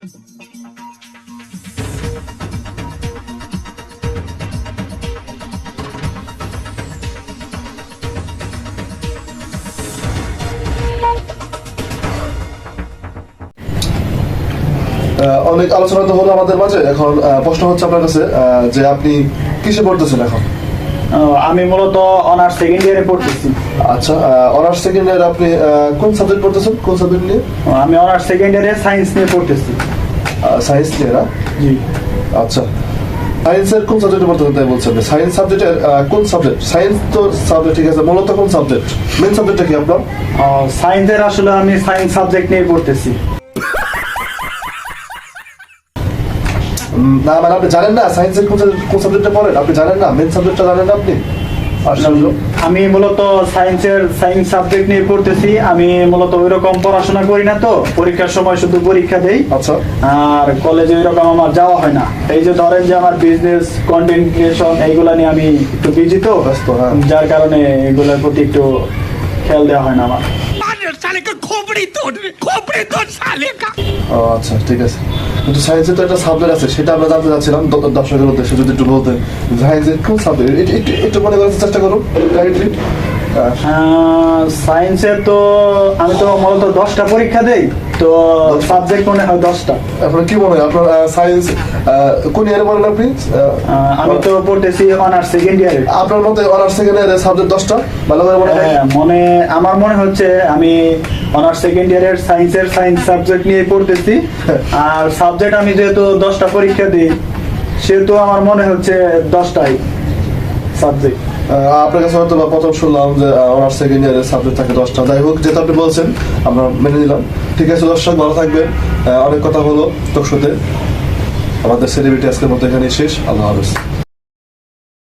অনেক আলোচনা তো হলো আমাদের মাঝে। এখন প্রশ্ন হচ্ছে আপনার কাছে যে আপনি কিসে পড়তেছেন এখন? আমি মূলত অনার্স সেকেন্ড ইয়ারে পড়তেছি। আচ্ছা, অনার্স সেকেন্ড ইয়ারে আপনি কোন সাবজেক্ট পড়তেছেন? কোন সাবজেক্ট নিয়ে? আমি অনার্স সেকেন্ড ইয়ারে সায়েন্স নিয়ে পড়তেছি। সায়েন্স নিয়ে না? জি। আচ্ছা, সায়েন্সের কোন সাবজেক্টে পড়তেছেন তাই বলছেন? সায়েন্স সাবজেক্টের কোন সাবজেক্ট? সায়েন্স তো সাবজেক্ট ঠিক আছে, মূলত কোন সাবজেক্ট? মেন সাবজেক্টটা কি আপনার? সায়েন্সের আসলে আমি সায়েন্স সাবজেক্ট নিয়ে পড়তেছি। না মানে আপনি জানেন না সায়েন্সের কোন সাবজেক্টে পড়েন? আপনি জানেন না মেন সাবজেক্টটা জানেন না আপনি? আমি মূলত সায়েন্স সাবজেক্ট নিয়ে পড়তেছি। আমি মূলত ওইরকম পড়াশোনা করি না, তো পরীক্ষার সময় শুধু পরীক্ষা দেই। আচ্ছা। আর কলেজে ওইরকম আমার যাওয়া হয় না। এই যে ধরেন যে আমার বিজনেস, কন্টেন্ট ক্রিয়েশন এইগুলা নিয়ে আমি একটু বিজি, তো ব্যস্ত, হ্যাঁ। যার কারণে এগুলোর প্রতি একটু খেয়াল দেওয়া হয় না আমার। আচ্ছা ঠিক আছে, কিন্তু সায়েন্সের তো একটা সাবজেক্ট আছে, সেটা আমরা জানতে চাচ্ছিলাম দর্শকের উদ্দেশ্যে যদি একটু বলতেন সায়েন্সের কোন সাবজেক্ট, একটু মনে করার চেষ্টা করুন কাইন্ডলি। সায়েন্সের তো আমি তো মূলত 10টা পরীক্ষা দেই, তো সাবজেক্ট মনে হয় 10টা। আপনার কি মনে হয় আপনার সায়েন্স কোন ইয়ারে পড়েন আপনি? আমি তো পড়তেছি অনার্স সেকেন্ড ইয়ারে। আপনার মতে অনার্স সেকেন্ড ইয়ারে সাবজেক্ট 10টা ভালো করে মনে হয়? আমার মনে হচ্ছে আমি অনার্স সেকেন্ড ইয়ারের সায়েন্সের সায়েন্স সাবজেক্ট নিয়ে পড়তেছি। আর সাবজেক্ট আমি যেহেতু 10টা পরীক্ষা দিই, সেহেতু আমার মনে হচ্ছে 10টাই সাবজেক্ট। আপনার কাছে হয়তো বা প্রথম শুনলাম যে অনার্স সেকেন্ড ইয়ারের সাবজেক্ট থাকে 10টা। যাই হোক, যেহেতু আপনি বলছেন আমরা মেনে নিলাম। ঠিক আছে দর্শক, ভালো থাকবেন। অনেক কথা হলো টক শোতে। আমাদের সেলিব্রিটি আজকের মতো এখানেই শেষ। আল্লাহ হাফেজ।